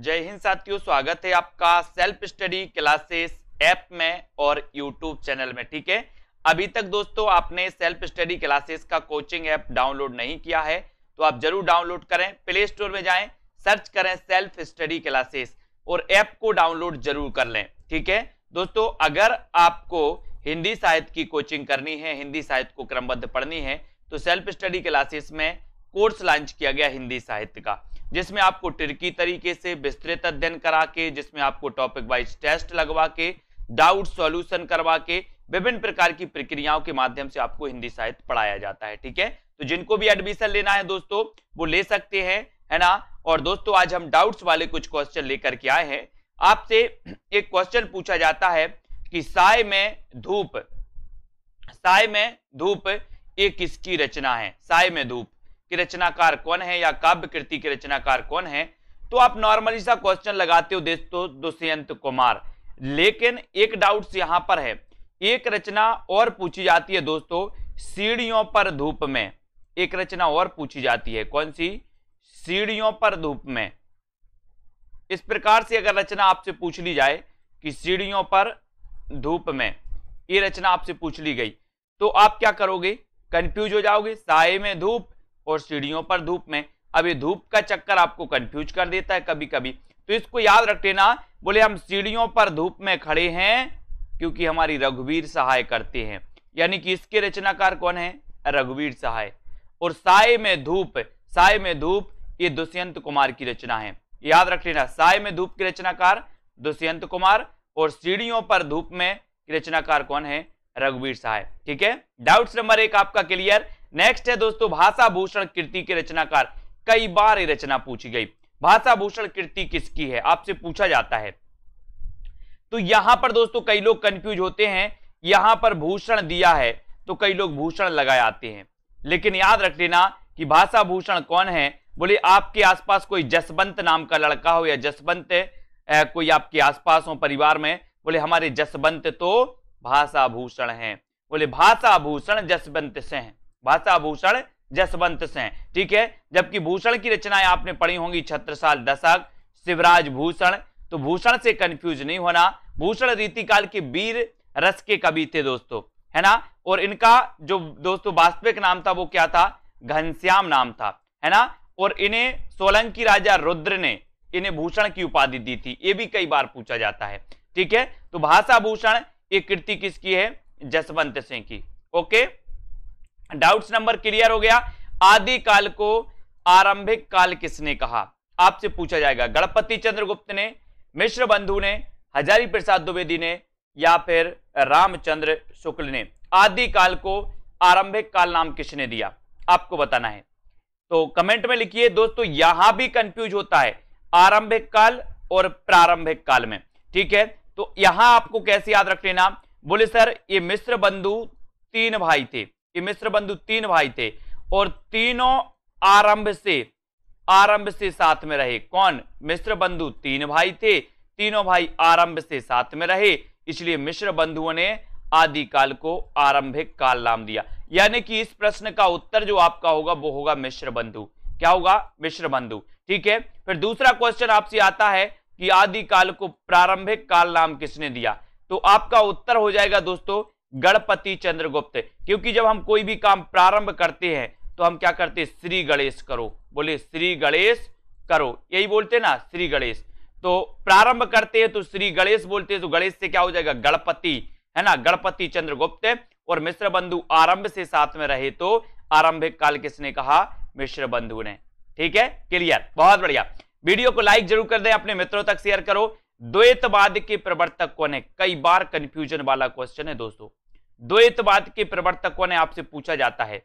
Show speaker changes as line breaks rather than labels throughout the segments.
जय हिंद साथियों, स्वागत है आपका सेल्फ स्टडी क्लासेस ऐप में और यूट्यूब चैनल में। ठीक है, अभी तक दोस्तों आपने सेल्फ स्टडी क्लासेस का कोचिंग ऐप डाउनलोड नहीं किया है तो आप जरूर डाउनलोड करें। प्ले स्टोर में जाएं, सर्च करें सेल्फ स्टडी क्लासेस और ऐप को डाउनलोड जरूर कर लें। ठीक है दोस्तों, अगर आपको हिंदी साहित्य की कोचिंग करनी है, हिंदी साहित्य को क्रमबद्ध पढ़नी है, तो सेल्फ स्टडी क्लासेस में कोर्स लॉन्च किया गया हिंदी साहित्य का, जिसमें आपको ट्रिकी तरीके से विस्तृत अध्ययन करा के, जिसमें आपको टॉपिक वाइज टेस्ट लगवा के, डाउट सॉल्यूशन करवा के, विभिन्न प्रकार की प्रक्रियाओं के माध्यम से आपको हिंदी साहित्य पढ़ाया जाता है। ठीक है, तो जिनको भी एडमिशन लेना है दोस्तों वो ले सकते हैं, है ना। और दोस्तों आज हम डाउट्स वाले कुछ क्वेश्चन लेकर के आए हैं। आपसे एक क्वेश्चन पूछा जाता है कि साय में धूप ये किसकी रचना है? साय में धूप की रचनाकार कौन है या काव्य कृति के रचनाकार कौन है? तो आप नॉर्मली सा क्वेश्चन लगाते हो दोस्तों दुष्यंत कुमार, लेकिन एक डाउट यहां पर है, एक रचना और पूछी जाती है दोस्तों सीढ़ियों पर धूप में। एक रचना और पूछी जाती है, कौन सी? सीढ़ियों पर धूप में। इस प्रकार से अगर रचना आपसे पूछ ली जाए कि सीढ़ियों पर धूप में, ये रचना आपसे पूछ ली गई तो आप क्या करोगे? कंफ्यूज हो जाओगे। साय में धूप और सीढ़ियों पर धूप में, अभी धूप का चक्कर आपको कंफ्यूज कर देता है कभी कभी, तो इसको याद रख लेना। बोले हम सीढ़ियों पर धूप में खड़े हैं क्योंकि हमारी रघुवीर सहाय करते हैं, यानी कि इसके रचनाकार कौन है? रघुवीर सहाय। और साय में धूप ये दुष्यंत कुमार की रचना है, याद रख लेना। साय में धूप की रचनाकार दुष्यंत कुमार और सीढ़ियों पर धूप में रचनाकार कौन है? रघुवीर सहाय। ठीक है, डाउट्स नंबर 1 आपका क्लियर। नेक्स्ट है दोस्तों भाषा भूषण कृति के रचनाकार। कई बार ये रचना पूछी गई, भाषा भूषण कृति किसकी है? आपसे पूछा जाता है। तो यहां पर दोस्तों कई लोग कंफ्यूज होते हैं, यहां पर भूषण दिया है तो कई लोग भूषण लगाए आते हैं, लेकिन याद रख लेना कि भाषा भूषण कौन है। बोले आपके आसपास कोई जसवंत नाम का लड़का हो या जसवंत कोई आपके आसपास हो परिवार में, बोले हमारे जसवंत तो भाषा भूषण हैं। बोले भाषा भूषण जसवंत से हैं, भाषा भूषण जसवंत से हैं। ठीक है, जबकि भूषण की रचनाएं आपने पढ़ी होंगी छत्रसाल दशक, शिवराज भूषण, तो भूषण से कंफ्यूज नहीं होना। भूषण रीतिकाल के वीर रस के कवि थे दोस्तों, है ना। और इनका जो दोस्तों वास्तविक नाम था वो क्या था? घनश्याम नाम था, है ना। और इन्हें सोलंकी राजा रुद्र ने इन्हें भूषण की उपाधि दी थी, ये भी कई बार पूछा जाता है। ठीक है, तो भाषा भूषण ये कृति किसकी है? जसवंत सिंह की। ओके, डाउट्स नंबर क्लियर हो गया। आदि काल को आरंभिक काल किसने कहा? आपसे पूछा जाएगा। गणपति चंद्रगुप्त ने, मिश्र बंधु ने, हजारी प्रसाद द्विवेदी ने या फिर रामचंद्र शुक्ल ने? आदि काल को आरंभिक काल नाम किसने दिया? आपको बताना है, तो कमेंट में लिखिए। दोस्तों यहां भी कंफ्यूज होता है आरंभिक काल और प्रारंभिक काल में। ठीक है, तो यहां आपको कैसे याद रख लेना? बोले सर ये मिश्र बंधु तीन भाई थे, ये मिश्र बंधु तीन भाई थे और तीनों आरंभ से साथ में रहे। कौन? मिश्र बंधु तीन भाई थे, तीनों भाई आरंभ से साथ में रहे, इसलिए मिश्र बंधुओं ने आदिकाल को आरंभिक काल नाम दिया। यानी कि इस प्रश्न का उत्तर जो आपका होगा वो होगा मिश्र बंधु। क्या होगा? मिश्र बंधु। ठीक है, फिर दूसरा क्वेश्चन आपसे आता है कि आदिकाल को प्रारंभिक काल नाम किसने दिया? तो आपका उत्तर हो जाएगा दोस्तों गणपति चंद्रगुप्त, क्योंकि जब हम कोई भी काम प्रारंभ करते हैं तो हम क्या करते हैं? श्री गणेश करो। बोले श्री गणेश करो, यही बोलते ना, श्री गणेश। तो प्रारंभ करते हैं तो श्री गणेश बोलते हैं, तो गणेश से क्या हो जाएगा? गणपति, है ना, गणपति चंद्रगुप्त। और मिश्र बंधु आरंभ से साथ में रहे तो आरंभिक काल किसने कहा? मिश्र बंधु ने। ठीक है, क्लियर, बहुत बढ़िया। वीडियो को लाइक जरूर कर दें, अपने मित्रों तक शेयर करो। द्वैतवाद के प्रवर्तक कौन है? कई बार कंफ्यूजन वाला क्वेश्चन है दोस्तों। द्वैतवाद के प्रवर्तक कौन है? आपसे पूछा जाता है,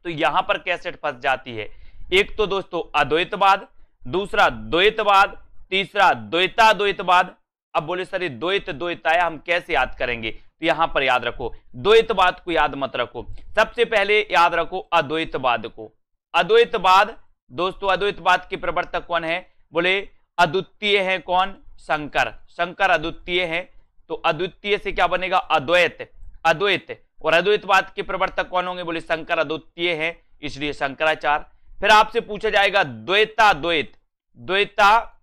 तो यहां पर कैसे फंस जाती है? एक तो दोस्तों अद्वैतवाद, दूसरा द्वैतवाद, तीसरा द्वैताद्वैतवाद। अब बोले सर ये द्वैताया हम कैसे याद करेंगे? तो यहां पर याद रखो, द्वैतवाद को याद मत रखो, सबसे पहले याद रखो अद्वैतवाद को। अद्वैतवाद दोस्तों, अद्वैतवाद के प्रवर्तक कौन है? बोले अद्वितीय है। कौन? शंकर। शंकर अद्वितीय है, तो अद्वितीय से क्या बनेगा? अद्वैत। और अद्वैतवाद के प्रवर्तक कौन होंगे? बोले शंकर अद्वितीय है, इसलिए शंकराचार्य। फिर आपसे पूछा जाएगा द्वैताद्वैत।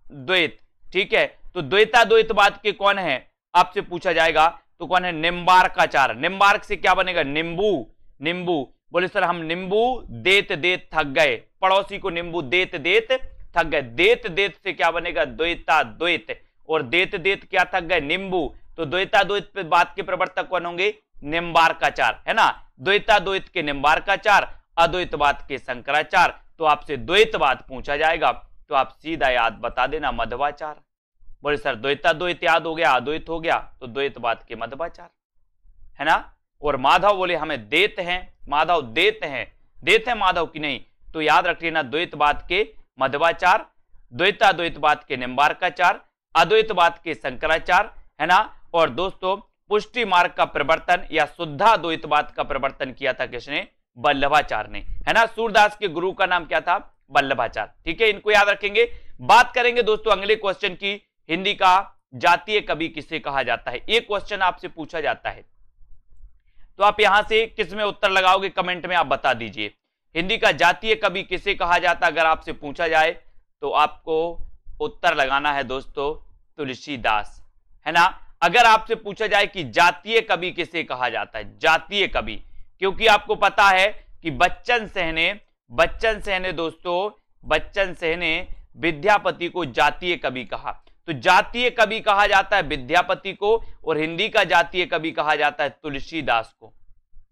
द्वैत, ठीक है। तो द्वैताद्वैतवाद के कौन है आपसे पूछा जाएगा, तो कौन है, निम्बार्काचार्य। निम्बार्क से क्या बनेगा, नींबू, नींबू। बोले सर हम नींबू देत देत थक गए, पड़ोसी को नींबू देत देत थक गए, देत देत से क्या बनेगा, द्वैताद्वैत, और देत देत क्या थक गए, नींबू। तो द्वैताद्वैतवाद के प्रवर्तक कौन होंगे, निम्बार्काचार्य, है ना। द्वैताद्वैत के निम्बार्काचार्य, अद्वैतवाद के शंकराचार्य। तो आपसे द्वैतवाद पूछा जाएगा तो आप सीधा याद बता देना मध्वाचार्य। बोले सर द्वैताद्वैत याद हो गया, अद्वैत हो गया, तो द्वैतवाद के मध्वाचार्य, है ना। और माधव बोले हमें देत हैं, माधव देत हैं, देत है माधव की नहीं, तो याद रख लेना द्वैतवाद के मध्वाचार्य, द्वैताद्वैतवाद के निम्बार्काचार्य, अद्वैतवाद के शंकराचार्य, है ना। और दोस्तों पुष्टि मार्ग का प्रवर्तन या शुद्धाद्वैतवाद का प्रवर्तन किया था किसने, वल्लभाचार्य ने, है ना। सूरदास के गुरु का नाम क्या था, वल्लभाचार्य, ठीक है। इनको याद रखेंगे। बात करेंगे दोस्तों अगले क्वेश्चन की, हिंदी का जातीय कवि किसे कहा जाता है। एक क्वेश्चन आपसे पूछा जाता है तो आप यहां से किस में उत्तर लगाओगे, कमेंट में आप बता दीजिए। हिंदी का जातीय कवि किसे कहा जाता है, अगर आपसे पूछा जाए तो आपको उत्तर लगाना है दोस्तों तुलसीदास, है ना। अगर आपसे पूछा जाए कि जातीय कवि किसे कहा जाता है, जातीय कवि, क्योंकि आपको पता है कि बच्चन सहने दोस्तों, बच्चन सहने विद्यापति को जातीय कवि कहा। तो जातीय कवि कहा जाता है विद्यापति को, और हिंदी का जातीय कवि कहा जाता है तुलसीदास को,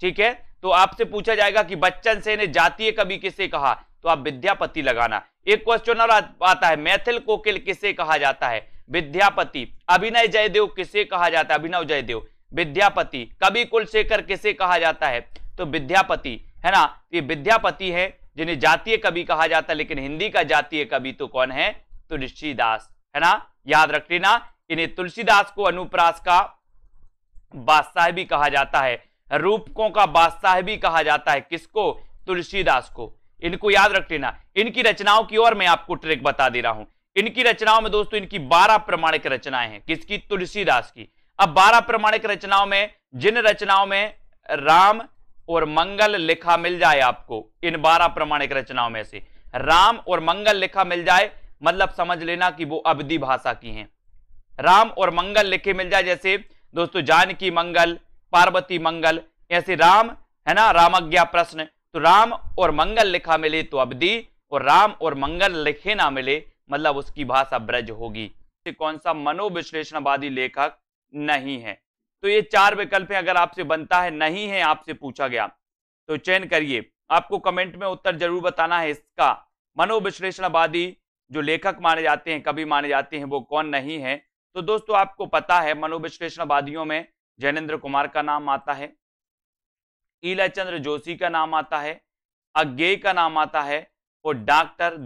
ठीक है। तो आपसे पूछा जाएगा कि बच्चन सेन ने जातीय कवि किसे कहा, तो आप विद्यापति लगाना। एक क्वेश्चन और आता है, मैथिल कोकिल किसे कहा जाता है, विद्यापति। अभिनय जयदेव किसे कहा जाता है, अभिनव जयदेव, विद्यापति। कवि कुलशेखर किसे कहा जाता है, तो विद्यापति, है ना। ये विद्यापति है जिन्हें जातीय कवि कहा जाता है, लेकिन हिंदी का जातीय कवि तो कौन है, तुलसीदास, है ना। याद रख लेना, इन्हें तुलसीदास को अनुप्रास का बादशाह भी कहा जाता है, रूपकों का बादशाह भी कहा जाता है, किसको, तुलसीदास को। इनको याद रख लेना। इनकी रचनाओं की ओर मैं आपको ट्रिक बता दे रहा हूं। इनकी रचनाओं में दोस्तों इनकी 12 प्रमाणिक रचनाएं हैं, किसकी, तुलसीदास की। अब 12 प्रमाणिक रचनाओं में जिन रचनाओं में राम और मंगल लिखा मिल जाए आपको, इन 12 प्रमाणिक रचनाओं में से राम और मंगल लिखा मिल जाए, मतलब समझ लेना कि वो अवधी भाषा की हैं। राम और मंगल लिखे मिल जाए, जैसे दोस्तों जानकी मंगल, पार्वती मंगल, ऐसे राम, है ना, रामज्ञा प्रश्न। तो राम और मंगल लिखा मिले तो अवधी, और राम और मंगल लिखे ना मिले मतलब उसकी भाषा ब्रज होगी। कौन सा मनोविश्लेषणवादी लेखक नहीं है, तो ये 4 विकल्प हैं। अगर आपसे बनता है नहीं है, आपसे पूछा गया तो चयन करिए। आपको कमेंट में उत्तर जरूर बताना है इसका। मनोविश्लेषणवादी जो लेखक माने जाते हैं, कवि माने जाते हैं, वो कौन नहीं है। तो दोस्तों आपको पता है मनोविश्लेषणवादियों में जैनेन्द्र कुमार का नाम आता है, ईलाचंद्र जोशी का नाम आता है, अज्ञेय का नाम आता है, और डॉक्टर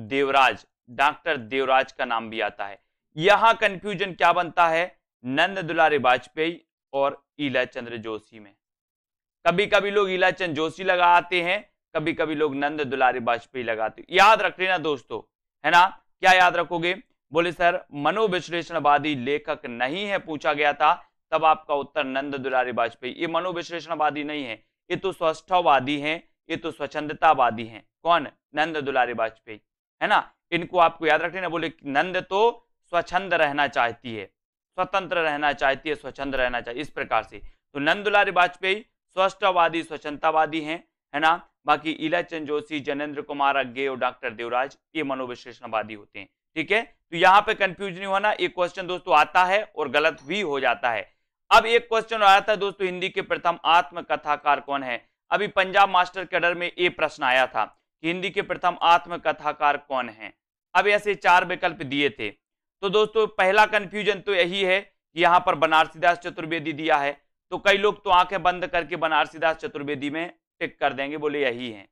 देवराज का नाम भी आता है। यहां कंफ्यूजन क्या बनता है, नंद दुलारे वाजपेयी और ईलाचंद्र जोशी में। कभी कभी लोग ईलाचंद जोशी लगाते हैं, कभी कभी लोग नंद दुलारे वाजपेयी लगाते हैं। याद रख लेना दोस्तों, है ना। क्या याद रखोगे, बोले सर मनोविश्लेषणवादी लेखक नहीं है, पूछा गया था, तब आपका उत्तर नंद दुलारे वाजपेयी। ये मनोविश्लेषणवादी नहीं है, ये तो स्वस्थवादी हैं, ये तो स्वच्छंदतावादी हैं। कौन, नंद दुलारे वाजपेयी, है ना। इनको आपको याद रख लेना। बोले नंद तो स्वच्छंद रहना चाहती है, स्वतंत्र रहना चाहती है, स्वच्छंद रहना चाहिए, इस प्रकार से। तो नंद दुलारे वाजपेयी स्वस्थवादी, स्वच्छंदतावादी हैं, है ना। बाकी ईलाचंद जोशी, जैनेन्द्र कुमार, अज्ञेय और डॉक्टर देवराज ये मनोविश्लेषणवादी होते हैं, ठीक है। तो यहाँ पे कंफ्यूज नहीं होना। एक क्वेश्चन दोस्तों आता है और गलत भी हो जाता है। अब एक क्वेश्चन आया था दोस्तों, हिंदी के प्रथम आत्मकथाकार कौन है। अभी पंजाब मास्टर कैडर में ये प्रश्न आया था कि हिंदी के प्रथम आत्मकथाकार कौन है। अब ऐसे 4 विकल्प दिए थे। तो दोस्तों पहला कंफ्यूजन तो यही है कि यहाँ पर बनारसीदास चतुर्वेदी दिया है, तो कई लोग तो आंखें बंद करके बनारसीदास चतुर्वेदी में टिक कर देंगे, बोले यही है।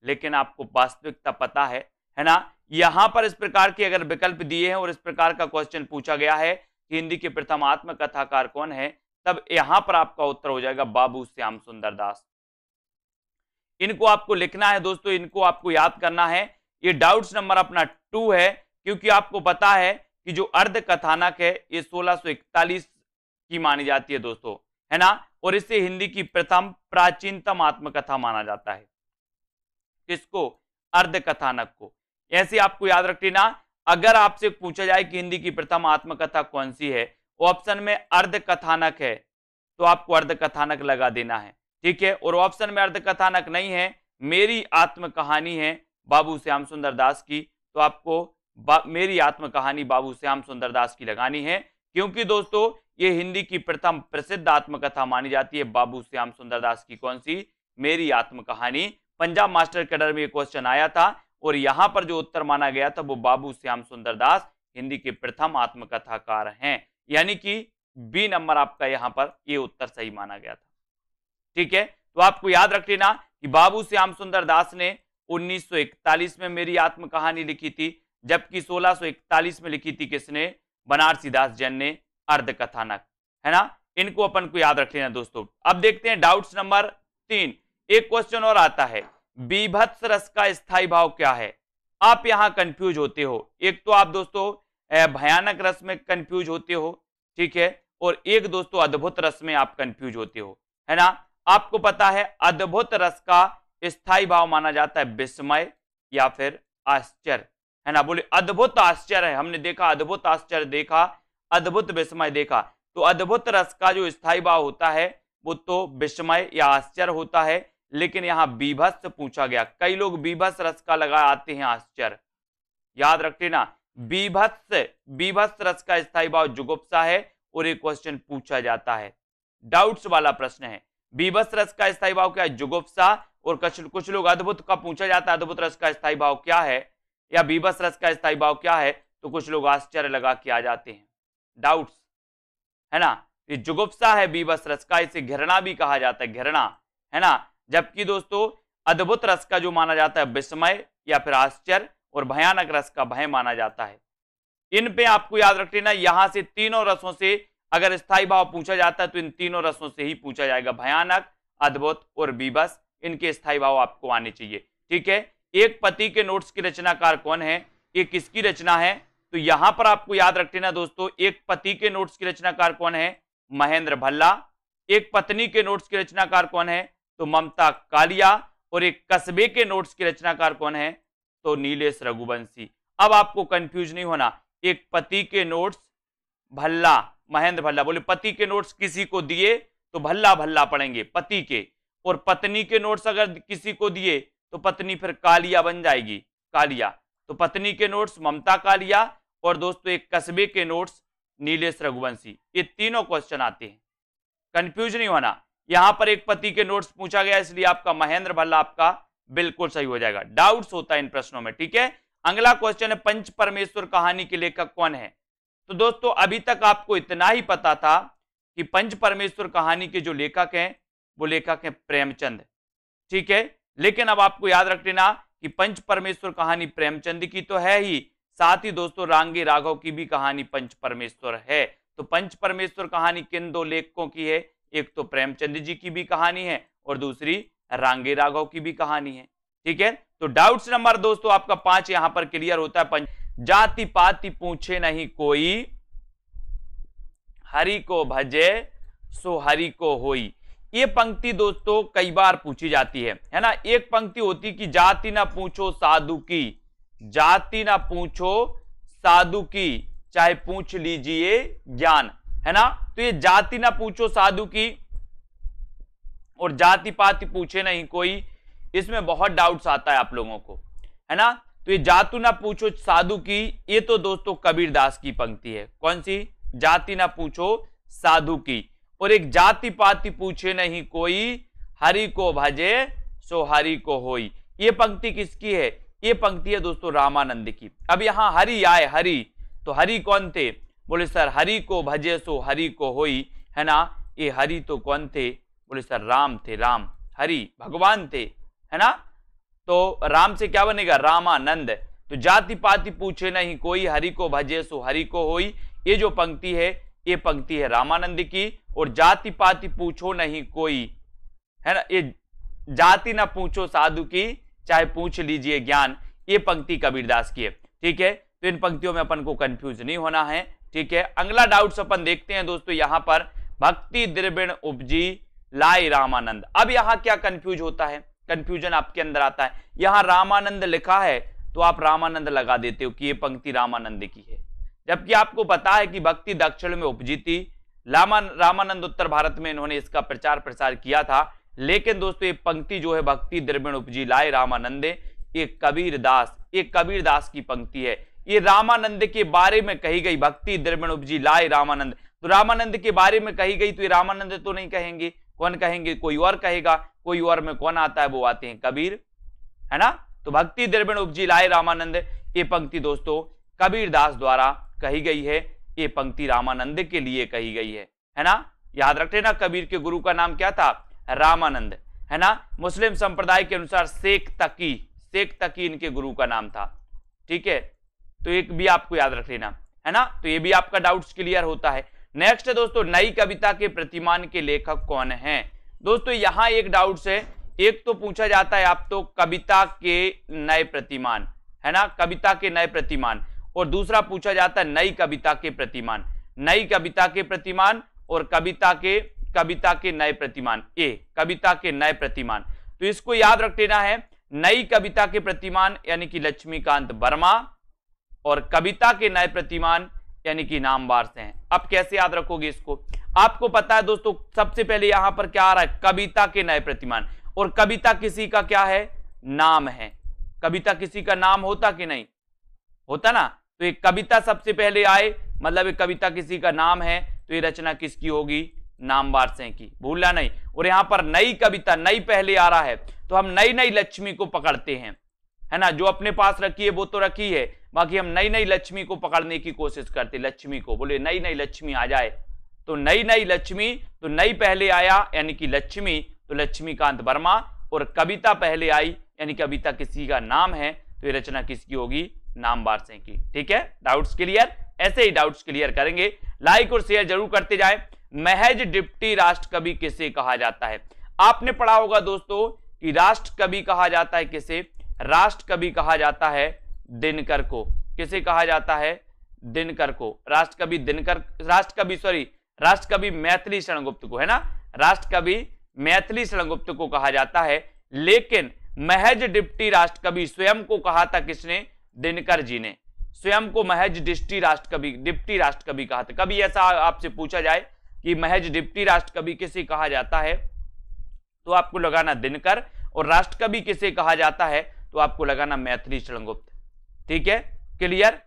लेकिन आपको वास्तविकता पता है ना। यहां पर इस प्रकार के अगर विकल्प दिए हैं और इस प्रकार का क्वेश्चन पूछा गया है कि हिंदी के प्रथम आत्मकथाकार कौन है, तब यहां पर आपका उत्तर हो जाएगा बाबू श्याम सुंदर दास। इनको आपको लिखना है दोस्तों, इनको आपको याद करना है। ये डाउट्स नंबर अपना 2 है, क्योंकि आपको पता है कि जो अर्ध कथानक है ये 1641 की मानी जाती है दोस्तों, है ना। और इससे हिंदी की प्रथम प्राचीनतम आत्मकथा माना जाता है। किसको, अर्ध कथानक को। ऐसे आपको याद रख लेना, अगर आपसे पूछा जाए कि हिंदी की प्रथम आत्मकथा कौन सी है, ऑप्शन में अर्ध कथानक है तो आपको अर्ध कथानक लगा देना है, ठीक है। और ऑप्शन में अर्ध कथानक नहीं है, मेरी आत्म कहानी है बाबू श्याम सुंदर दास की, तो आपको मेरी आत्म कहानी बाबू श्याम सुंदर दास की लगानी है, क्योंकि दोस्तों ये हिंदी की प्रथम प्रसिद्ध आत्मकथा मानी जाती है बाबू श्याम सुंदर दास की। कौन सी? मेरी आत्म कहानी। पंजाब मास्टर कैडर में ये क्वेश्चन आया था और यहां पर जो उत्तर माना गया था वो बाबू श्याम सुंदर दास हिंदी के प्रथम आत्मकथाकार हैं, यानी कि बी नंबर आपका यहां पर ये उत्तर सही माना गया था, ठीक है। तो आपको याद रख लेना कि बाबू श्याम सुंदर दास ने 1941 में मेरी आत्म कहानी लिखी थी, जबकि 1641 में लिखी थी किसने? बनारसी दास जैन ने अर्ध कथानक, है ना। इनको अपन को याद रख लेना दोस्तों। अब देखते हैं डाउट्स नंबर 3। एक क्वेश्चन और आता है, बीभत्स रस का स्थायी भाव क्या है? आप यहां कंफ्यूज होते हो। एक तो आप दोस्तों भयानक रस में कंफ्यूज होते हो, ठीक है, और एक दोस्तों अद्भुत रस में आप कंफ्यूज होते हो, है ना। आपको पता है अद्भुत रस का स्थायी भाव माना जाता है विस्मय या फिर आश्चर्य, है ना। बोले अद्भुत आश्चर्य है, हमने देखा अद्भुत आश्चर्य देखा, अद्भुत विस्मय देखा, तो अद्भुत रस का जो स्थायी भाव होता है वो तो विस्मय या आश्चर्य होता है। लेकिन यहां बीभत्स पूछा गया, कई लोग बीभत्स रस का लगा आते हैं आश्चर्य, याद रख लेना। बीभत्स रस का स्थायी भाव जुगुप्सा है और एक क्वेश्चन पूछा जाता है, डाउट्स वाला प्रश्न है। बीभत्स रस का स्थायी भाव क्या है? जुगुप्सा। और कुछ लोग अद्भुत का पूछा जाता है, अद्भुत रस का स्थायी भाव क्या है या बीभत्स रस का स्थायी भाव क्या है, तो कुछ लोग आश्चर्य लगा के आ जाते हैं, डाउट्स, है ना। ये जुगुप्सा है बीभत्स रस का, इसे घृणा भी कहा जाता है, घृणा, है ना। जबकि दोस्तों अद्भुत रस का जो माना जाता है विस्मय या फिर आश्चर्य, और भयानक रस का भय माना जाता है। इन पे आपको याद रख लेना, यहां से तीनों रसों से अगर स्थायी भाव पूछा जाता है तो इन तीनों रसों से ही पूछा जाएगा, भयानक, अद्भुत और बीभत्स, इनके स्थायी भाव आपको आने चाहिए, ठीक है। एक पति के नोट्स की रचनाकार कौन है? ये किसकी रचना है? तो यहां पर आपको याद रख लेना दोस्तों, एक पति के नोट्स की रचनाकार कौन है? महेंद्र भल्ला। एक पत्नी के नोट्स की रचनाकार कौन है? तो ममता कालिया। और एक कस्बे के नोट्स की रचनाकार कौन है? तो नीलेश रघुवंशी। अब आपको कंफ्यूज नहीं होना, एक पति के नोट्स भल्ला, महेंद्र भल्ला। बोले पति के नोट्स किसी को दिए तो भल्ला भल्ला पढ़ेंगे पति के, और पत्नी के नोट्स अगर किसी को दिए तो पत्नी फिर कालिया बन जाएगी, कालिया। तो पत्नी के नोट्स ममता कालिया और दोस्तों एक कस्बे के नोट्स नीलेश रघुवंशी। ये तीनों क्वेश्चन आते हैं, कंफ्यूज नहीं होना। यहां पर एक पति के नोट्स पूछा गया इसलिए आपका महेंद्र भल्ला आपका बिल्कुल सही हो जाएगा। डाउट्स होता है इन प्रश्नों में, ठीक है। अगला क्वेश्चन है, पंच परमेश्वर कहानी के लेखक कौन है? तो दोस्तों अभी तक आपको इतना ही पता था कि पंच परमेश्वर कहानी के जो लेखक हैं वो लेखक हैं प्रेमचंद, ठीक है। लेकिन अब आपको याद रख लेना कि पंच परमेश्वर कहानी प्रेमचंद की तो है ही, साथ ही दोस्तों रांगे राघव की भी कहानी पंच परमेश्वर है। तो पंच परमेश्वर कहानी किन दो लेखकों की है? एक तो प्रेमचंद जी की भी कहानी है और दूसरी रांगे राघव की भी कहानी है, ठीक है। तो डाउट्स नंबर दोस्तों आपका 5 यहां पर क्लियर होता है। जाति पाति पूछे नहीं कोई, हरि को भजे सो हरि को होई। ये पंक्ति दोस्तों कई बार पूछी जाती है ना। एक पंक्ति होती कि जाति ना पूछो साधु की, जाति ना पूछो साधु की, चाहे पूछ लीजिए ज्ञान, है ना। तो ये जाति ना पूछो साधु की और जाति पाति पूछे नहीं कोई, इसमें बहुत डाउट्स आता है आप लोगों को, है ना। तो ये जातु ना पूछो साधु की, ये तो दोस्तों कबीरदास की पंक्ति है। कौन सी? जाति ना पूछो साधु की। और एक जाति पाति पूछे नहीं कोई, हरि को भजे सो हरि को होई, ये पंक्ति किसकी है? ये पंक्ति है दोस्तों रामानंद की। अब यहां हरि आए, हरि, तो हरि कौन थे? बोले सर हरि को भजे सो हरि को होई, है ना। ये हरि तो कौन थे? बोले सर राम थे, राम, हरि भगवान थे, है ना। तो राम से क्या बनेगा? रामानंद। तो जाति पाति पूछे नहीं कोई, हरि को भजे सो हरि को होई, ये जो पंक्ति है ये पंक्ति है रामानंद की। और जाति पाति पूछो नहीं कोई, है ना, ये जाति ना पूछो साधु की, चाहे पूछ लीजिए ज्ञान, ये पंक्ति कबीरदास की है, ठीक है। तो इन पंक्तियों में अपन को कंफ्यूज नहीं होना है, ठीक है। अगला डाउट्स अपन देखते हैं दोस्तों, यहां पर भक्ति द्रविण उपजी लाई रामानंद। अब यहां क्या कंफ्यूज होता है, कंफ्यूजन आपके अंदर आता है। यहां रामानंद लिखा है तो आप रामानंद लगा देते हो कि ये पंक्ति रामानंद की है, जबकि आपको पता है कि भक्ति दक्षिण में उपजी थी, रामानंद उत्तर भारत में इन्होंने इसका प्रचार प्रसार किया था। लेकिन दोस्तों ये पंक्ति जो है भक्ति द्रविण उपजी लाए रामानंदे, ये कबीरदास की पंक्ति है। ये रामानंद के बारे में कही गई, भक्ति द्रविण उपजी लाए रामानंद, तो रामानंद के बारे में कही गई, तो ये रामानंद तो नहीं कहेंगे, कौन कहेंगे, कोई और कहेगा। कोई और में कौन आता है, वो आते हैं कबीर, है ना। तो भक्ति द्रविण उपजी लाए रामानंद, ये पंक्ति दोस्तों कबीरदास द्वारा कही गई है। ये पंक्ति रामानंद के लिए कही गई है ना। याद रखते ना, कबीर के गुरु का नाम क्या था, रामानंद, है ना। मुस्लिम संप्रदाय के अनुसार शेख तकी इनके गुरु का नाम था, ठीक है। तो एक भी आपको याद रख लेना, है ना। तो ये भी आपका डाउट्स क्लियर होता है। नेक्स्ट है दोस्तों, नई कविता के प्रतिमान के लेखक कौन है। दोस्तों यहां एक डाउट्स है, एक तो पूछा जाता है आप तो कविता के नए प्रतिमान, है ना, कविता के नए प्रतिमान, और दूसरा पूछा जाता है नई कविता के प्रतिमान, नई कविता के प्रतिमान और कविता के नए प्रतिमान, कविता के नए प्रतिमान। तो इसको याद रख लेना है, नई कविता के प्रतिमान यानी कि लक्ष्मीकांत वर्मा, और कविता के नए प्रतिमान यानी कि नामवार से हैं। अब कैसे याद रखोगे इसको, आपको पता है दोस्तों, सबसे पहले यहां पर क्या आ रहा है, कविता के नए प्रतिमान, और कविता किसी का क्या है, नाम है। कविता किसी का नाम होता कि नहीं होता ना, तो ये कविता सबसे पहले आए, मतलब ये कविता किसी का नाम है, तो ये रचना किसकी होगी, नामवार से की, भूलना नहीं। और यहां पर नई कविता, नई पहले आ रहा है, तो हम नई नई लक्ष्मी को पकड़ते हैं, है ना। जो अपने पास रखी है वो तो रखी है, बाकी हम नई नई लक्ष्मी को पकड़ने की कोशिश करते, लक्ष्मी को बोले नई नई लक्ष्मी आ जाए, तो नई नई लक्ष्मी, तो नई पहले आया यानी कि लक्ष्मी, तो लक्ष्मीकांत वर्मा, और कविता पहले आई यानी कविता किसी का नाम है, तो ये रचना किसकी होगी, नामवार से की। ठीक है, डाउट्स क्लियर, ऐसे ही डाउट्स क्लियर करेंगे। लाइक और शेयर जरूर करते जाएं। महज डिप्टी राष्ट्र कवि किसे कहा जाता है। आपने पढ़ा होगा दोस्तों कि राष्ट्र कवि कहा जाता है किसे, राष्ट्र कवि कहा जाता है दिनकर को। किसे कहा जाता है, दिनकर को। राष्ट्र कवि मैथिली शरणगुप्त को, है ना, राष्ट्र कवि मैथिली शरणगुप्त को कहा जाता है। लेकिन महज डिप्टी राष्ट्र कवि स्वयं को कहा था किसने, दिनकर जी ने स्वयं को महज डिप्टी राष्ट्र कवि कहा था। कभी ऐसा आपसे पूछा जाए कि महज डिप्टी राष्ट्र कवि किसे कहा जाता है, तो आपको लगाना दिनकर, और राष्ट्र कवि किसे कहा जाता है, तो आपको लगाना मैथिली शरणगुप्त। ठीक है, क्लियर,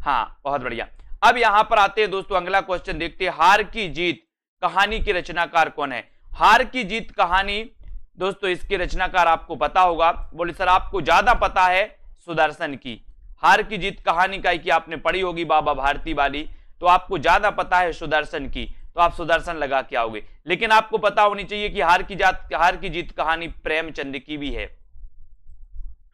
हाँ, बहुत बढ़िया। अब यहां पर आते हैं दोस्तों, अगला क्वेश्चन देखते हैं, हार की जीत कहानी के रचनाकार कौन है। हार की जीत कहानी दोस्तों, इसके रचनाकार आपको पता होगा, बोले सर आपको ज्यादा पता है सुदर्शन की। हार की जीत कहानी का कि आपने पढ़ी होगी बाबा भारती वाली, तो आपको ज्यादा पता है सुदर्शन की, तो आप सुदर्शन लगा के आओगे। लेकिन आपको पता होनी चाहिए कि हार की जीत कहानी प्रेमचंद की भी है।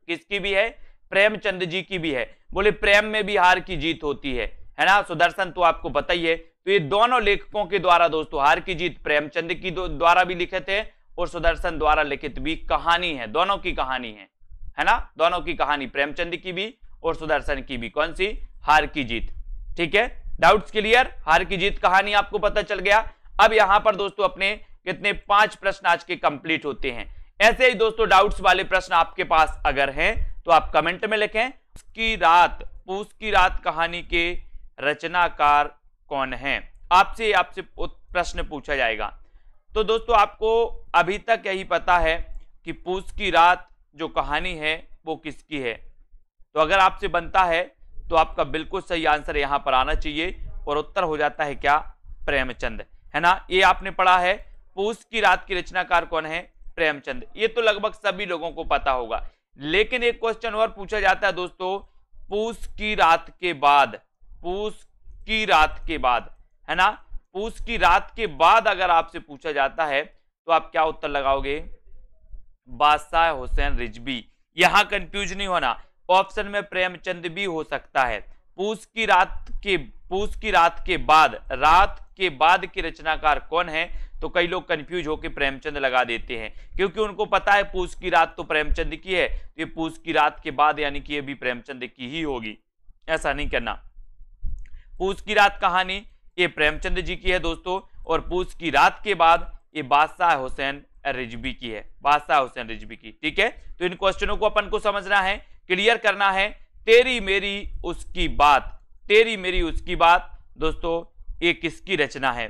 किसकी भी है, प्रेमचंद जी की भी है। बोले प्रेम में भी हार की जीत होती है ना। सुदर्शन तो आपको पता ही है। तो ये दोनों लेखकों के द्वारा दोस्तों, हार की जीत प्रेमचंद की द्वारा भी लिखित है और सुदर्शन द्वारा लिखित भी कहानी है, दोनों की कहानी है ना, दोनों की कहानी, प्रेमचंद की भी और सुदर्शन की भी। कौन सी, हार की जीत। ठीक है, डाउट्स क्लियर, हार की जीत कहानी आपको पता चल गया। अब यहां पर दोस्तों अपने कितने 5 प्रश्न आज के कंप्लीट होते हैं। ऐसे ही दोस्तों डाउट्स वाले प्रश्न आपके पास अगर हैं तो आप कमेंट में लिखें। पूस की रात कहानी के रचनाकार कौन है, आपसे प्रश्न पूछा जाएगा। तो दोस्तों आपको अभी तक यही पता है कि पूस की रात जो कहानी है वो किसकी है। तो अगर आपसे बनता है तो आपका बिल्कुल सही आंसर यहां पर आना चाहिए, और उत्तर हो जाता है क्या, प्रेमचंद, है ना। ये आपने पढ़ा है, पूस की रात की रचनाकार कौन है, प्रेमचंद। ये तो लगभग सभी लोगों को पता होगा। लेकिन एक क्वेश्चन और पूछा जाता है दोस्तों, पूस की रात के बाद, है ना, पूस की रात के बाद अगर आपसे पूछा जाता है तो आप क्या उत्तर लगाओगे, बादशाह हुसैन रिजवी। यहां कंफ्यूज नहीं होना, ऑप्शन में प्रेमचंद भी हो सकता है। पूस की रात के बाद की रचनाकार कौन है, तो कई लोग कंफ्यूज होकर प्रेमचंद लगा देते हैं, क्योंकि उनको पता है पूस की रात तो प्रेमचंद की है, तो ये पूस की रात के बाद यानी कि ये भी प्रेमचंद की ही होगी। ऐसा नहीं करना। पूस की रात कहानी ये प्रेमचंद जी की है दोस्तों, और पूस की रात के बाद ये बादशाह हुसैन रिजवी की है, बादशाह हुसैन रिजवी की। ठीक है, तो इन क्वेश्चनों को अपन को समझना है, क्लियर करना है। तेरी मेरी उसकी बात, तेरी मेरी उसकी बात दोस्तों ये किसकी रचना है?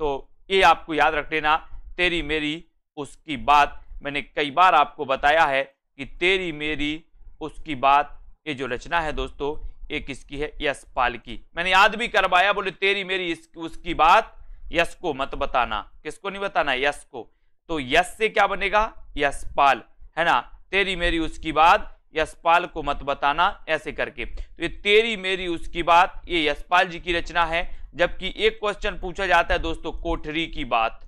तो ये आपको याद रख लेना, तेरी मेरी उसकी बात। मैंने कई बार आपको बताया है कि तेरी मेरी उसकी बात ये जो रचना है दोस्तों ये किसकी है? यशपाल की। मैंने याद भी करवाया, बोले तेरी मेरी उसकी बात यश को मत बताना। किसको नहीं बताना? यश को। तो यश से क्या बनेगा? यशपाल, है ना। तेरी मेरी उसकी बात यशपाल को मत बताना, ऐसे करके। तो ये तेरी मेरी उसकी बात ये यशपाल जी की रचना है। जबकि एक क्वेश्चन पूछा जाता है दोस्तों कोठरी की बात,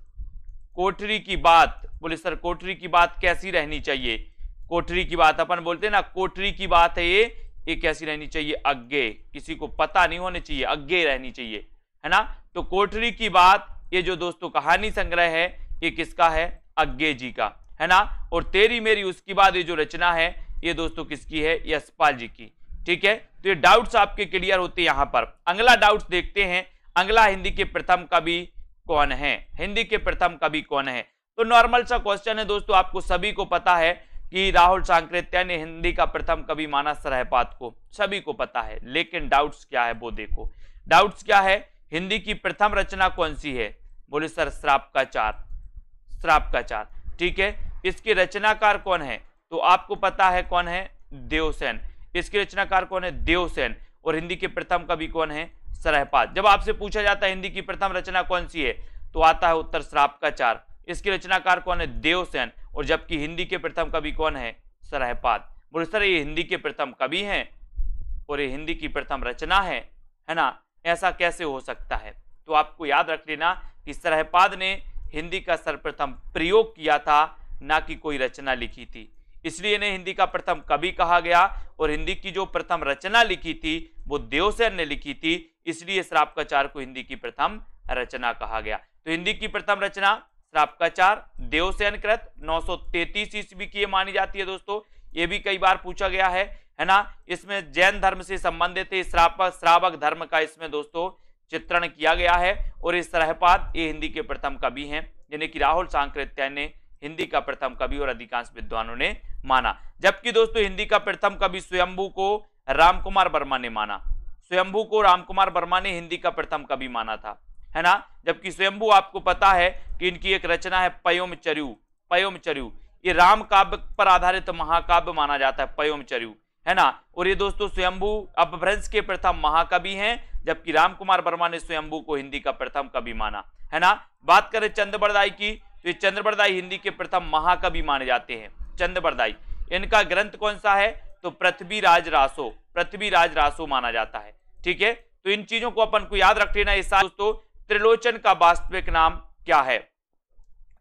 कोठरी की बात। बोले सर कोठरी की बात कैसी रहनी चाहिए? कोठरी की बात अपन बोलते हैं ना, कोठरी की बात है ये कैसी रहनी चाहिए? अग्गे, किसी को पता नहीं होनी चाहिए, अग्गे रहनी चाहिए, है ना। तो कोठरी की बात ये जो दोस्तों कहानी संग्रह है ये किसका है? अग्गे जी का, है ना। और तेरी मेरी उसकी बात ये जो रचना है ये दोस्तों किसकी है? यशपाल जी की। ठीक है, तो ये डाउट्स आपके क्लियर होते हैं यहां पर। अगला डाउट्स देखते हैं, अगला हिंदी के प्रथम कवि कौन है? हिंदी के प्रथम कवि कौन है? तो नॉर्मल सा क्वेश्चन है दोस्तों, आपको सभी को पता है कि राहुल सांकृत्य ने हिंदी का प्रथम कवि माना सरहपाद को, सभी को पता है। लेकिन डाउट्स क्या है वो देखो। डाउट्स क्या है? हिंदी की प्रथम रचना कौन सी है? बोले सर श्राप का चार, श्राप का चार। ठीक है, इसके रचनाकार कौन है? तो आपको पता है कौन है? देवसेन। इसके रचनाकार कौन है? देवसेन। और हिंदी के प्रथम कवि कौन है? सरहपाद। जब आपसे पूछा जाता है हिंदी की प्रथम रचना कौन सी है तो आता है उत्तर श्राप का चार। इसके रचनाकार कौन है? देवसेन। और जबकि हिंदी के प्रथम कवि कौन है? सरहपाद। बोले सर ये हिंदी के प्रथम कवि हैं और ये हिंदी की प्रथम रचना है ना, ऐसा कैसे हो सकता है? तो आपको याद रख लेना कि सरहपाद ने हिंदी का सर्वप्रथम प्रयोग किया था, ना कि कोई रचना लिखी थी, इसलिए इन्हें हिंदी का प्रथम कवि कहा गया। और हिंदी की जो प्रथम रचना लिखी थी वो देवसेन ने लिखी थी, इसलिए श्राप का चार को हिंदी की प्रथम रचना कहा गया। तो हिंदी की प्रथम रचना श्राप का चार देवसेन कृत 933 ईस्वी की मानी जाती है दोस्तों। ये भी कई बार पूछा गया है ना। इसमें जैन धर्म से संबंधित श्रावक धर्म का इसमें दोस्तों चित्रण किया गया है। और इस सरहपाद ये हिंदी के प्रथम कवि हैं, जिन्हें कि राहुल सांकृत्य ने हिंदी का प्रथम कवि और अधिकांश विद्वानों ने माना। जबकि दोस्तों हिंदी का प्रथम कवि स्वयंभू को रामकुमार वर्मा ने माना। स्वयंभू को रामकुमार वर्मा ने हिंदी का प्रथम कवि माना था, है ना। जबकि स्वयंभू आपको पता है कि इनकी एक रचना है पयोमचर्यु। पयोमचर्यु ये राम काव्य पर आधारित महाकाव्य माना जाता है, पयोमचर्यु, है ना। और ये दोस्तों स्वयंभू अपभ्रंश के प्रथम महाकवि हैं, जबकि रामकुमार वर्मा ने स्वयंभू को हिंदी का प्रथम कवि माना, है ना। बात करें चंद्रबरदाई की तो ये चंद्रबरदाई हिंदी के प्रथम महाकवि माने जाते हैं। चंद्रबरदाई, इनका ग्रंथ कौन सा है? तो पृथ्वीराज रासो, पृथ्वीराज रासो माना जाता है। ठीक है, तो इन चीजों को अपन को याद रख लेना। इस दोस्तों त्रिलोचन का वास्तविक नाम क्या है?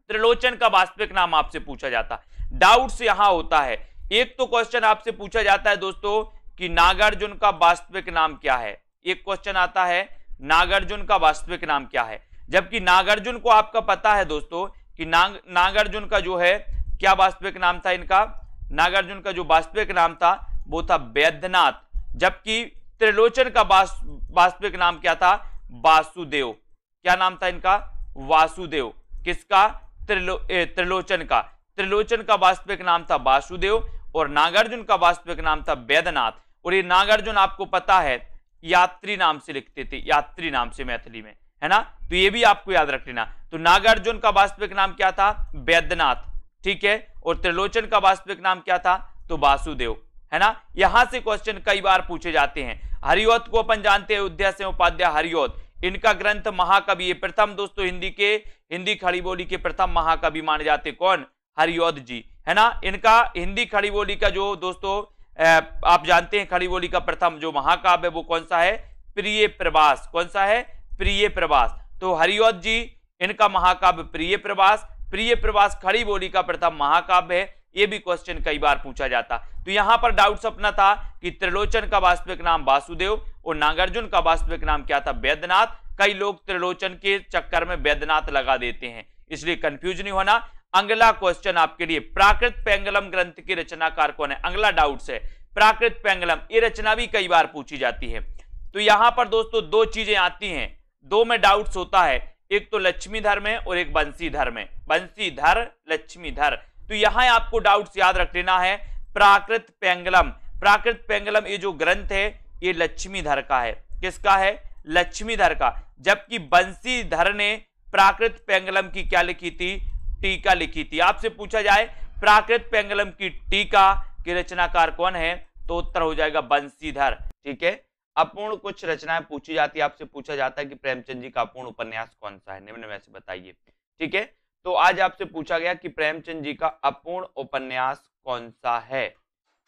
त्रिलोचन का वास्तविक नाम आपसे पूछा जाता, डाउट्स यहां होता है। एक तो क्वेश्चन आपसे पूछा जाता है दोस्तों कि नागार्जुन का वास्तविक नाम क्या है। एक क्वेश्चन आता है नागार्जुन का वास्तविक नाम क्या है, जबकि नागार्जुन को आपका पता है दोस्तों कि नागार्जुन का जो है क्या वास्तविक नाम था इनका? नागार्जुन का जो वास्तविक नाम था वो था वैद्यनाथ। जबकि त्रिलोचन का वास्तविक नाम क्या था? वासुदेव। क्या नाम था इनका? वासुदेव। किसका? त्रिलोचन का। त्रिलोचन का वास्तविक नाम था वासुदेव और नागार्जुन का वास्तविक नाम था वैद्यनाथ। और ये नागार्जुन आपको पता है यात्री नाम से लिखते थे, यात्री नाम से मैथिली में, है ना। तो ये भी आपको याद रख लेना। तो नागार्जुन का वास्तविक नाम क्या था? वैद्यनाथ। ठीक है, और त्रिलोचन का वास्तविक नाम क्या था? तो वासुदेव, है ना। यहां से क्वेश्चन कई बार पूछे जाते हैं। हरिऔध को अपन जानते हैं, अयोध्या से उपाध्याय हरिऔध, इनका ग्रंथ महाकवि, ये प्रथम दोस्तों हिंदी खड़ी बोली के प्रथम महाकवि माने जाते कौन? हरिऔध जी, है ना। इनका हिंदी खड़ी बोली का जो दोस्तों आप जानते हैं खड़ी बोली का प्रथम जो महाकाव्य है वो कौन सा है? प्रिय प्रवास। कौन सा है? प्रिय प्रवास। तो हरिऔध जी इनका महाकाव्य प्रिय प्रवास। प्रिय प्रवास खड़ी बोली का प्रथम महाकाव्य है। ये भी क्वेश्चन कई बार पूछा जाता। तो यहां पर डाउट्स अपना था कि त्रिलोचन का वास्तविक नाम वासुदेव और नागार्जुन का वास्तविक नाम क्या था? वैद्यनाथ। कई लोग त्रिलोचन के चक्कर में वैद्यनाथ लगा देते हैं, इसलिए कंफ्यूज नहीं होना। अगला क्वेश्चन आपके लिए, प्राकृत पेंगलम ग्रंथ की रचनाकार कौन है? अगला डाउट्स है प्राकृत पेंगलम, ये रचना भी कई बार पूछी जाती है। तो यहां पर दोस्तों दो चीजें आती हैं, दो में डाउट्स होता है, एक तो लक्ष्मीधर में और एक बंसीधर में। बंसीधर, लक्ष्मीधर। तो यहां आपको डाउट्स याद रख लेना है। प्राकृत पेंगलम, प्राकृत पेंगलम ये जो ग्रंथ है ये लक्ष्मीधर का है। किसका है? लक्ष्मीधर का। जबकि बंशीधर ने प्राकृत पेंगलम की क्या लिखी थी? टीका लिखी थी। आपसे पूछा जाए प्राकृत पेंगलम की टीका के रचनाकार कौन है, तो उत्तर हो जाएगा बंशीधर। ठीक है, अपूर्ण कुछ रचनाएं पूछी जाती है, आपसे पूछा जाता है कि प्रेमचंद जी का अपूर्ण उपन्यास कौन सा है, निम्न में से बताइए। ठीक है, तो आज आपसे पूछा गया कि प्रेमचंद जी का अपूर्ण उपन्यास कौन सा है।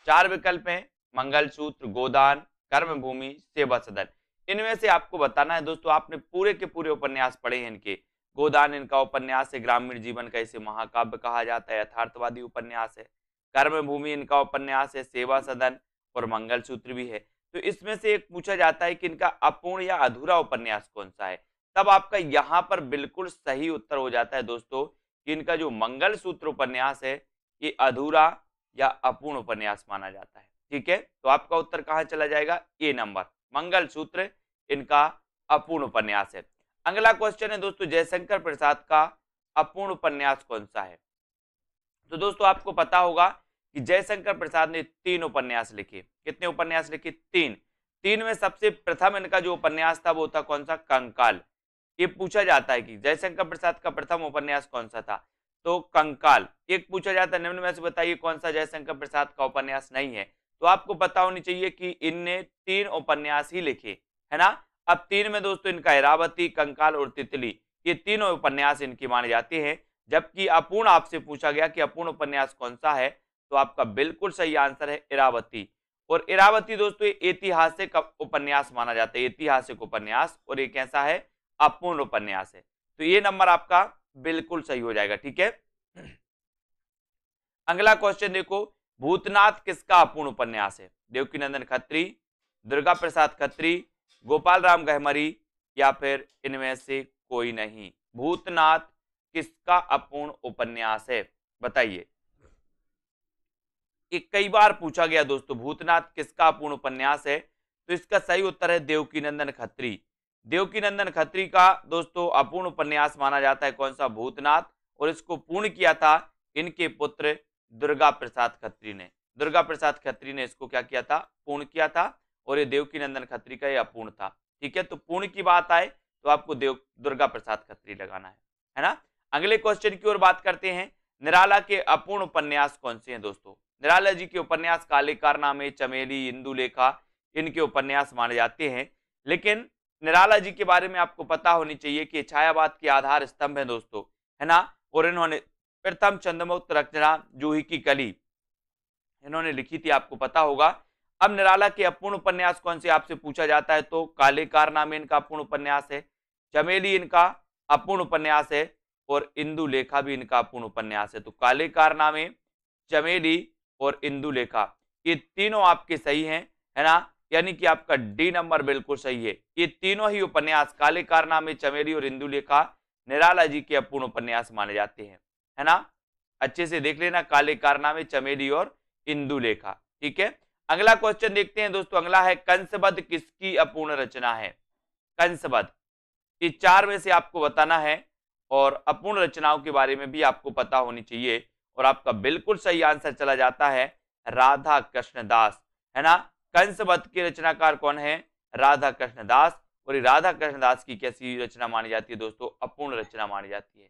4 विकल्प हैं, मंगलसूत्र, गोदान, कर्मभूमि, सेवा सदन। इनमें से आपको बताना है दोस्तों, आपने पूरे के पूरे उपन्यास पढ़े हैं इनके। गोदान इनका उपन्यास है, ग्रामीण जीवन का इसे महाकाव्य कहा जाता है, यथार्थवादी उपन्यास है। कर्मभूमि इनका उपन्यास है, सेवा सदन और मंगलसूत्र भी है। तो इसमें से एक पूछा जाता है कि इनका अपूर्ण या अधूरा उपन्यास कौन सा है, तब आपका यहां पर बिल्कुल सही उत्तर हो जाता है दोस्तों कि इनका जो मंगलसूत्र उपन्यास है ये अधूरा या अपूर्ण उपन्यास माना जाता है। ठीक है, तो आपका उत्तर कहां चला जाएगा? ए नंबर, मंगलसूत्र इनका अपूर्ण उपन्यास है। अगला क्वेश्चन है दोस्तों, जयशंकर प्रसाद का अपूर्ण उपन्यास कौन सा है? तो दोस्तों आपको पता होगा कि जयशंकर प्रसाद ने 3 उपन्यास लिखे। कितने उपन्यास लिखे? 3। 3 में सबसे प्रथम इनका जो उपन्यास था वो था कौन सा? कंकाल। ये पूछा जाता है कि जयशंकर प्रसाद का प्रथम उपन्यास कौन सा था, तो कंकाल। एक पूछा जाता है निम्न में से बताइए कौन सा जयशंकर प्रसाद का उपन्यास नहीं है, तो आपको पता होनी चाहिए कि इनने 3 उपन्यास ही लिखे, है ना। अब 3 में दोस्तों इनका इरावती, कंकाल और तितली, ये तीनों उपन्यास इनकी माने जाते हैं। जबकि अपूर्ण आपसे पूछा गया कि अपूर्ण उपन्यास कौन सा है, तो आपका बिल्कुल सही आंसर है इरावती। और इरावती दोस्तों ऐतिहासिक उपन्यास माना जाता है, ऐतिहासिक उपन्यास, और ये कैसा है? अपूर्ण उपन्यास है। तो ये नंबर आपका बिल्कुल सही हो जाएगा। ठीक है, अगला क्वेश्चन देखो, भूतनाथ किसका अपूर्ण उपन्यास है? देवकीनंदन खत्री, दुर्गा प्रसाद खत्री, गोपाल राम गहमरी, या फिर इनमें से कोई नहीं। भूतनाथ किसका अपूर्ण उपन्यास है, बताइए। ये कई बार पूछा गया दोस्तों, भूतनाथ किसका अपूर्ण उपन्यास है, तो इसका सही उत्तर है देवकीनंदन खत्री। देवकीनंदन खत्री का दोस्तों अपूर्ण उपन्यास माना जाता है कौन सा? भूतनाथ। और इसको पूर्ण किया था इनके पुत्र दुर्गा प्रसाद खत्री ने। दुर्गा प्रसाद खत्री ने इसको क्या किया था? पूर्ण किया था। और ये देवकीनंदन खत्री का ये अपूर्ण था। ठीक है, तो पूर्ण की बात आए तो आपको दुर्गा प्रसाद खत्री लगाना है ना। अगले क्वेश्चन की ओर बात करते हैं, निराला के अपूर्ण उपन्यास कौन से हैं दोस्तों? निराला जी के उपन्यास काले कारनामे, चमेली, इंदुलेखा इनके उपन्यास माने जाते हैं। लेकिन निराला जी के बारे में आपको पता होनी चाहिए कि छायावाद के आधार स्तंभ है दोस्तों, है ना। और इन्होंने प्रथम छंदमुक्त रचना जूही की कली इन्होंने लिखी थी, आपको पता होगा। अब निराला के अपूर्ण उपन्यास कौन से आपसे पूछा जाता है, तो काले कारनामे इनका अपूर्ण उपन्यास है, चमेली इनका अपूर्ण उपन्यास है, और इंदुलेखा भी इनका अपूर्ण उपन्यास है। तो काले कारनामे, चमेली और इंदुलेखा ये तीनों आपके सही हैं, है ना। यानी कि आपका डी नंबर बिल्कुल सही है। ये तीनों ही उपन्यास काले कारनामे, चमेली और इंदुलेखा निराला जी के अपूर्ण उपन्यास माने जाते हैं, है ना। अच्छे से देख लेना, काले कारनामे, चमेली और इंदुलेखा। ठीक है, अगला क्वेश्चन देखते हैं दोस्तों। अगला है कंसबद्ध किसकी अपूर्ण रचना है? कंसबद्ध ये 4 में से आपको बताना है, और अपूर्ण रचनाओं के बारे में भी आपको पता होनी चाहिए। और आपका बिल्कुल सही आंसर चला जाता है राधा कृष्ण दास, है ना। कंसबद्ध के रचनाकार कौन है? राधा कृष्ण दास। और राधा कृष्ण दास की कैसी रचना मानी जाती है दोस्तों? अपूर्ण रचना मानी जाती है।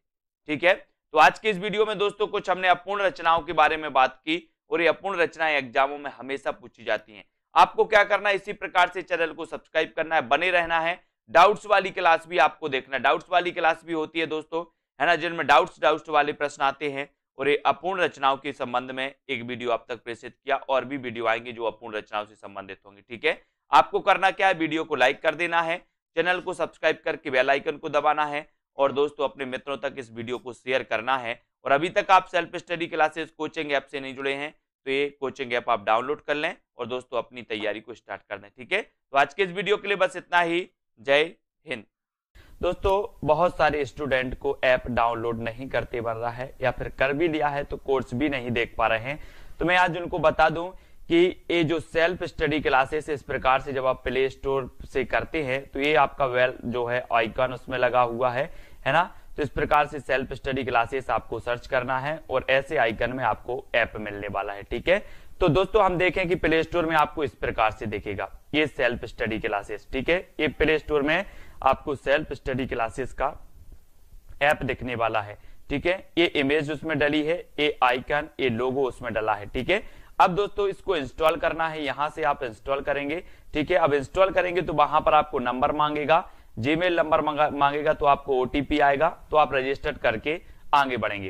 ठीक है, तो आज के इस वीडियो में दोस्तों कुछ हमने अपूर्ण रचनाओं के बारे में बात की, और ये अपूर्ण रचनाएं एग्जामों में हमेशा पूछी जाती हैं। आपको क्या करना है, इसी प्रकार से चैनल को सब्सक्राइब करना है, बने रहना है। डाउट्स वाली क्लास भी आपको देखना है, डाउट्स वाली क्लास भी होती है दोस्तों, है ना, जिनमें डाउट्स वाले प्रश्न आते हैं। और ये अपूर्ण रचनाओं के संबंध में एक वीडियो आप तक प्रेषित किया, और भी वीडियो आएंगे जो अपूर्ण रचनाओं से संबंधित होंगे। ठीक है, आपको करना क्या है, वीडियो को लाइक कर देना है, चैनल को सब्सक्राइब करके बेल आइकन को दबाना है, और दोस्तों अपने मित्रों तक इस वीडियो को शेयर करना है। और अभी तक आप self study classes coaching app से नहीं जुड़े हैं, तो ये कोचिंग ऐप आप डाउनलोड कर लें, और दोस्तों अपनी तैयारी को स्टार्ट कर दें। ठीक है, तो आज के इस वीडियो के लिए बस इतना ही। जय हिंद। दोस्तों बहुत सारे स्टूडेंट को ऐप डाउनलोड नहीं करते बन रहा है, या फिर कर भी लिया है तो कोर्स भी नहीं देख पा रहे हैं। तो मैं आज उनको बता दूं कि ये जो सेल्फ स्टडी क्लासेस इस प्रकार से जब आप प्ले स्टोर से करते हैं, तो ये आपका वेल जो है आइकन उसमें लगा हुआ है ना। तो इस प्रकार से सेल्फ स्टडी क्लासेस आपको सर्च करना है, और ऐसे आइकन में आपको ऐप मिलने वाला है। ठीक है, तो दोस्तों हम देखें कि प्ले स्टोर में आपको इस प्रकार से दिखेगा, ये सेल्फ स्टडी क्लासेस, ठीक है। ये प्ले स्टोर में आपको सेल्फ स्टडी क्लासेस का ऐप दिखने वाला है, ठीक है। ये इमेज उसमें डली है, ये आइकन, ये लोगो उसमें डला है, ठीक है। अब दोस्तों इसको इंस्टॉल करना है, यहां से आप इंस्टॉल करेंगे, ठीक है। अब इंस्टॉल करेंगे तो वहां पर आपको नंबर मांगेगा, जीमेल नंबर मांगेगा, तो आपको ओटीपी आएगा, तो आप रजिस्टर करके आगे बढ़ेंगे।